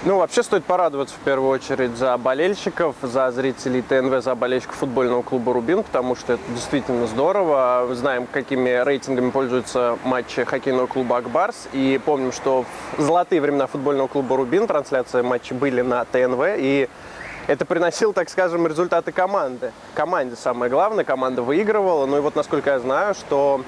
Ну, вообще стоит порадоваться в первую очередь за болельщиков, за зрителей ТНВ, за болельщиков футбольного клуба «Рубин», потому что это действительно здорово. Знаем, какими рейтингами пользуются матчи хоккейного клуба «Акбарс». И помним, что в золотые времена футбольного клуба «Рубин» трансляции матчей были на ТНВ. И это приносило, так скажем, результаты команды. Команде самое главное, команда выигрывала. Ну и вот, насколько я знаю, что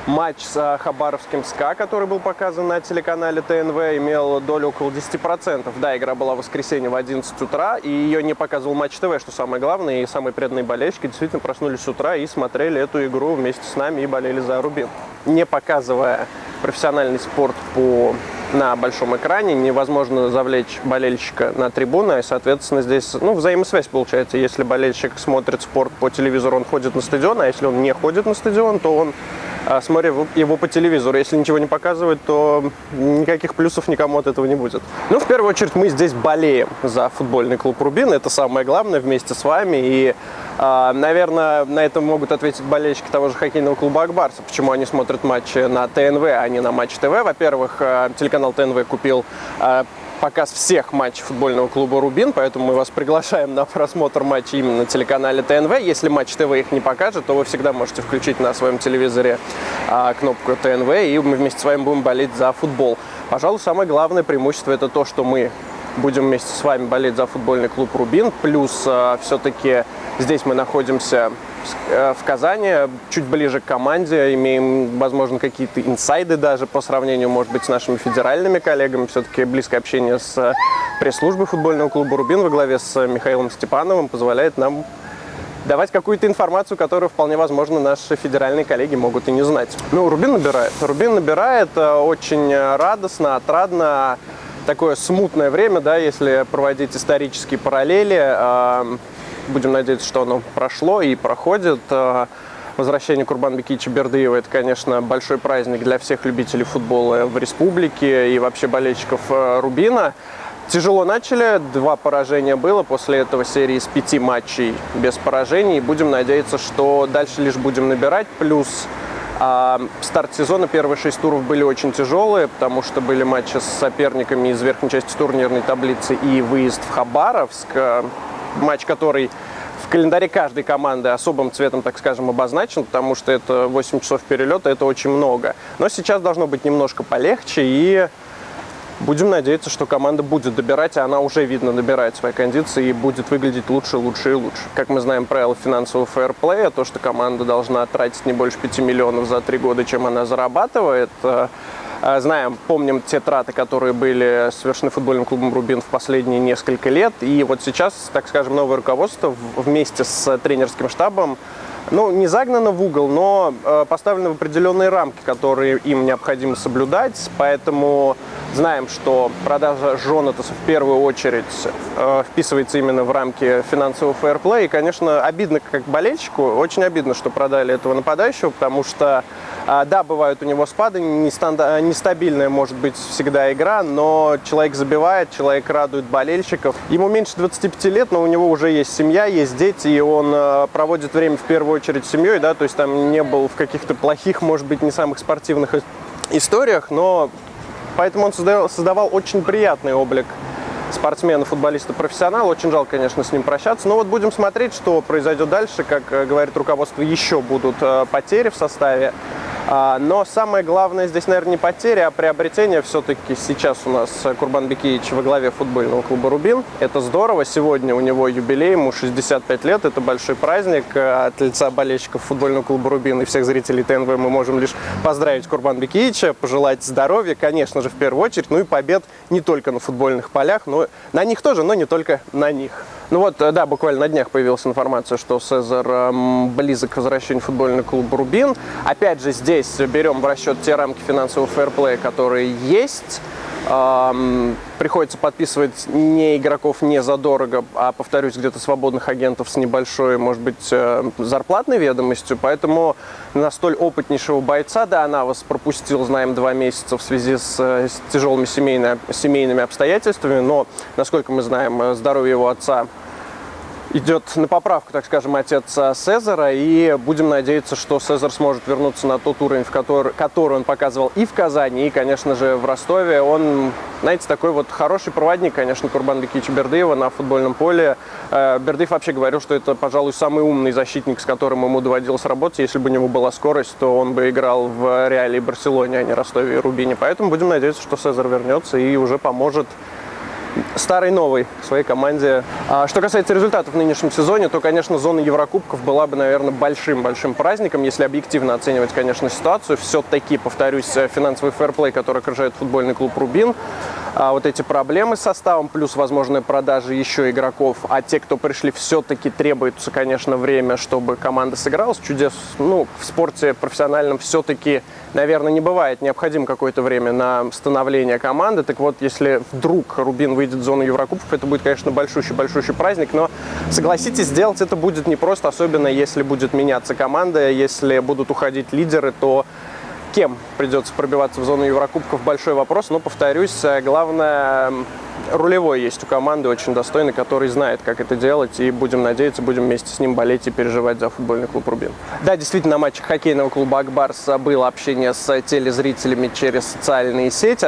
матч с хабаровским СКА, который был показан на телеканале ТНВ, имел долю около 10%. Да, игра была в воскресенье в 11 утра, и ее не показывал Матч ТВ, что самое главное. И самые преданные болельщики действительно проснулись с утра и смотрели эту игру вместе с нами и болели за «Рубин». Не показывая профессиональный спорт на большом экране, невозможно завлечь болельщика на трибуну, и, соответственно, здесь взаимосвязь получается. Если болельщик смотрит спорт по телевизору, он ходит на стадион, а если он не ходит на стадион, то он смотрит его по телевизору. Если ничего не показывает, то никаких плюсов никому от этого не будет. Ну, в первую очередь, мы здесь болеем за футбольный клуб «Рубин». Это самое главное, вместе с вами. И, наверное, на это могут ответить болельщики того же хоккейного клуба «Акбарса». Почему они смотрят матчи на ТНВ, а не на Матч ТВ? Во-первых, телеканал ТНВ купил показ всех матчей футбольного клуба «Рубин», поэтому мы вас приглашаем на просмотр матчей именно на телеканале ТНВ. Если Матч ТВ их не покажет, то вы всегда можете включить на своем телевизоре кнопку ТНВ, и мы вместе с вами будем болеть за футбол. Пожалуй, самое главное преимущество – это то, что мы будем вместе с вами болеть за футбольный клуб «Рубин». Плюс все-таки здесь мы находимся в Казани, чуть ближе к команде, имеем, возможно, какие-то инсайды даже по сравнению, может быть, с нашими федеральными коллегами. Все-таки близкое общение с пресс-службой футбольного клуба «Рубин» во главе с Михаилом Степановым позволяет нам давать какую-то информацию, которую, вполне возможно, наши федеральные коллеги могут и не знать. Ну, «Рубин» набирает. «Рубин» набирает, очень радостно, отрадно. Такое смутное время, да, если проводить исторические параллели. Будем надеяться, что оно прошло и проходит. Возвращение Курбанбекича Бердыева – это, конечно, большой праздник для всех любителей футбола в республике и вообще болельщиков «Рубина». Тяжело начали, 2 поражения было, после этого серии из 5 матчей без поражений. Будем надеяться, что дальше лишь будем набирать. Плюс старт сезона, первые 6 туров были очень тяжелые, потому что были матчи с соперниками из верхней части турнирной таблицы и выезд в Хабаровск. Матч, который в календаре каждой команды особым цветом, так скажем, обозначен, потому что это 8 часов перелета, это очень много. Но сейчас должно быть немножко полегче, и будем надеяться, что команда будет добирать, а она уже, видно, добирает свои кондиции и будет выглядеть лучше, лучше и лучше. Как мы знаем правила финансового фэрплея, то, что команда должна тратить не больше 5 миллионов за 3 года, чем она зарабатывает. Знаем, помним те траты, которые были совершены футбольным клубом «Рубин» в последние несколько лет. И вот сейчас, так скажем, новое руководство вместе с тренерским штабом, не загнано в угол, но поставлено в определенные рамки, которые им необходимо соблюдать. Поэтому знаем, что продажа Жонатаса в первую очередь вписывается именно в рамки финансового фэрплея. И, конечно, обидно как болельщику, очень обидно, что продали этого нападающего, потому что, да, бывают у него спады, нестабильная может быть всегда игра, но человек забивает, человек радует болельщиков. Ему меньше 25 лет, но у него уже есть семья, есть дети, и он проводит время в первую очередь с семьей, да, то есть там не был в каких-то плохих, может быть, не самых спортивных историях, но поэтому он создавал очень приятный облик спортсмена, футболиста, профессионала. Очень жалко, конечно, с ним прощаться. Но вот будем смотреть, что произойдет дальше. Как говорит руководство, еще будут потери в составе. Но самое главное здесь, наверное, не потери, а приобретение. Все-таки сейчас у нас Курбанбекич во главе футбольного клуба «Рубин». Это здорово. Сегодня у него юбилей, ему 65 лет. Это большой праздник. От лица болельщиков футбольного клуба «Рубин» и всех зрителей ТНВ мы можем лишь поздравить Курбанбекича, пожелать здоровья, конечно же, в первую очередь. Ну и побед не только на футбольных полях, но на них тоже, но не только на них. Ну вот, да, буквально на днях появилась информация, что Сезар близок к возвращению футбольного клуба «Рубин». Опять же, здесь берем в расчет те рамки финансового фэрплея, которые есть. Приходится подписывать не игроков не задорого, а, повторюсь, где-то свободных агентов с небольшой, может быть, зарплатной ведомостью. Поэтому на столь опытнейшего бойца, да, Навас пропустил, знаем, 2 месяца в связи с тяжелыми семейными обстоятельствами. Но, насколько мы знаем, здоровье его отца идет на поправку, так скажем, отец Сезара, и будем надеяться, что Сезар сможет вернуться на тот уровень, который он показывал и в Казани, и, конечно же, в Ростове. Он, знаете, такой вот хороший проводник, конечно, Курбана Бекича Бердыева на футбольном поле. Бердыев вообще говорил, что это, пожалуй, самый умный защитник, с которым ему доводилось работать. Если бы у него была скорость, то он бы играл в Реале и Барселоне, а не Ростове и Рубине. Поэтому будем надеяться, что Сезар вернется и уже поможет старой новой своей команде. Что касается результатов в нынешнем сезоне, то, конечно, зона Еврокубков была бы, наверное, большим-большим праздником, если объективно оценивать, конечно, ситуацию. Все-таки, повторюсь, финансовый фэрплей, который окружает футбольный клуб «Рубин», вот эти проблемы с составом, плюс возможные продажи еще игроков, а те, кто пришли, все-таки требуется, конечно, время, чтобы команда сыгралась. Чудес, в спорте профессиональном все-таки, наверное, не бывает. Необходимо какое-то время на становление команды. Так вот, если вдруг «Рубин» выйдет в зону Еврокубков, это будет, конечно, большущий праздник, но, согласитесь, сделать это будет непросто, особенно если будет меняться команда, если будут уходить лидеры, то кем придется пробиваться в зону Еврокубков — большой вопрос, но, повторюсь, главное, рулевой есть у команды, очень достойный, который знает, как это делать, и будем надеяться, будем вместе с ним болеть и переживать за футбольный клуб «Рубин». Да, действительно, на матчах хоккейного клуба «Акбарс» было общение с телезрителями через социальные сети.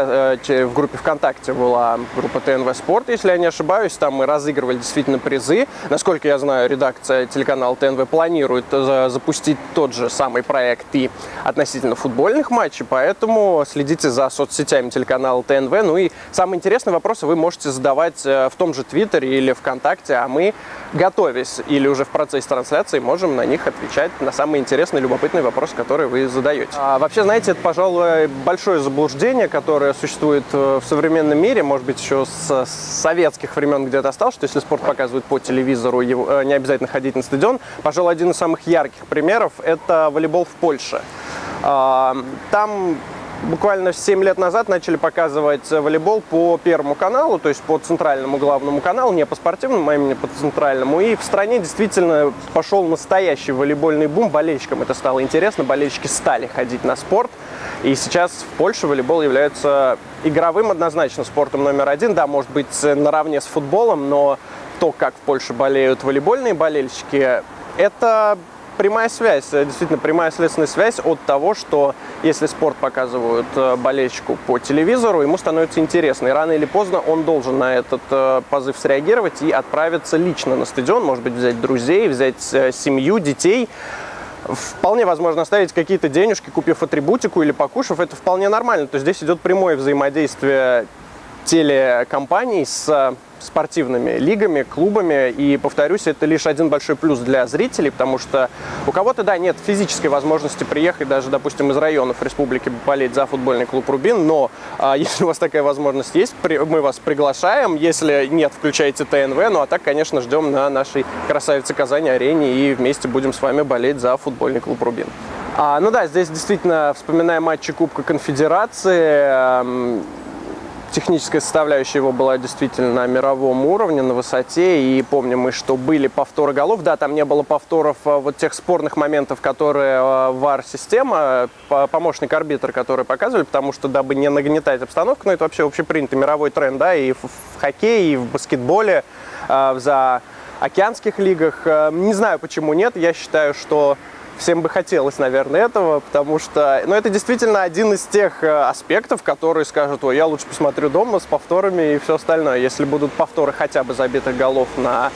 В группе ВКонтакте была группа ТНВ Спорт, если я не ошибаюсь, там мы разыгрывали действительно призы. Насколько я знаю, редакция телеканала ТНВ планирует запустить тот же самый проект и относительно футбольных матчей, поэтому следите за соцсетями телеканала ТНВ. Ну и самые интересные вопросы вы можете задавать в том же Твиттере или ВКонтакте, а мы, готовясь или уже в процессе трансляции, можем на них отвечать, на самые интересные, любопытные вопросы, которые вы задаете. Вообще, знаете, это, пожалуй, большое заблуждение, которое существует в современном мире, может быть, еще с советских времен где-то осталось, что если спорт показывают по телевизору, не обязательно ходить на стадион. Пожалуй, один из самых ярких примеров – это волейбол в Польше. Там буквально 7 лет назад начали показывать волейбол по Первому каналу, то есть по центральному главному каналу, не по спортивному, а именно по центральному. И в стране действительно пошел настоящий волейбольный бум. Болельщикам это стало интересно, болельщики стали ходить на спорт. И сейчас в Польше волейбол является игровым однозначно спортом номер один. Да, может быть, наравне с футболом, но то, как в Польше болеют волейбольные болельщики, это прямая связь, действительно прямая следственная связь от того, что если спорт показывают болельщику по телевизору, ему становится интересно. И рано или поздно он должен на этот позыв среагировать и отправиться лично на стадион, может быть, взять друзей, взять семью, детей. Вполне возможно оставить какие-то денежки, купив атрибутику или покушав. Это вполне нормально. То есть здесь идет прямое взаимодействие телекомпаний с спортивными лигами, клубами. И, повторюсь, это лишь один большой плюс для зрителей, потому что у кого-то, да, нет физической возможности приехать даже, допустим, из районов республики болеть за футбольный клуб «Рубин», но если у вас такая возможность есть, мы вас приглашаем. Если нет, включайте ТНВ. Ну а так, конечно, ждем на нашей красавице Казани-арене и вместе будем с вами болеть за футбольный клуб «Рубин». Ну да, здесь действительно, вспоминая матчи Кубка Конфедерации, техническая составляющая его была действительно на мировом уровне, на высоте. И помним мы, что были повторы голов. Да, там не было повторов вот тех спорных моментов, которые ВАР-система, помощник арбитра, которые показывали, потому что, дабы не нагнетать обстановку, но это вообще общепринятый мировой тренд, да, и в хоккее, и в баскетболе, в заокеанских лигах. Не знаю, почему нет. Я считаю, что всем бы хотелось, наверное, этого, потому что, это действительно один из тех аспектов, которые скажут: ой, я лучше посмотрю дома с повторами и все остальное. Если будут повторы хотя бы забитых голов на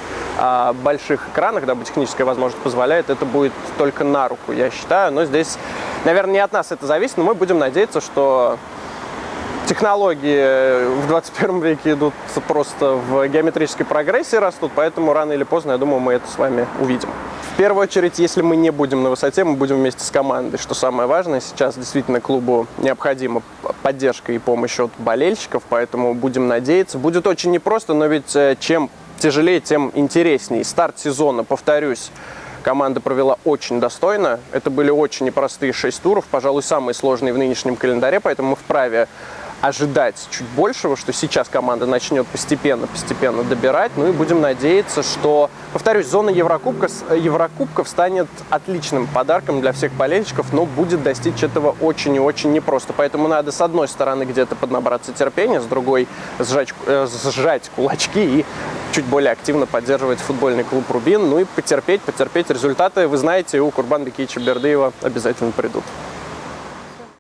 больших экранах, дабы техническая возможность позволяет, это будет только на руку, я считаю. Но здесь, наверное, не от нас это зависит, но мы будем надеяться, что технологии в 21 веке идут просто в геометрической прогрессии, растут, поэтому рано или поздно, я думаю, мы это с вами увидим. В первую очередь, если мы не будем на высоте, мы будем вместе с командой, что самое важное. Сейчас действительно клубу необходима поддержка и помощь от болельщиков, поэтому будем надеяться. Будет очень непросто, но ведь чем тяжелее, тем интереснее. Старт сезона, повторюсь, команда провела очень достойно. Это были очень непростые 6 туров, пожалуй, самые сложные в нынешнем календаре, поэтому мы вправе ожидать чуть большего, что сейчас команда начнет постепенно добирать. Ну и будем надеяться, что, повторюсь, зона Еврокубков станет отличным подарком для всех болельщиков, но будет достичь этого очень и очень непросто. Поэтому надо, с одной стороны, где-то поднабраться терпения, с другой сжать кулачки и чуть более активно поддерживать футбольный клуб «Рубин». Ну и потерпеть. Результаты, вы знаете, у Курбан Бекича Бердыева обязательно придут.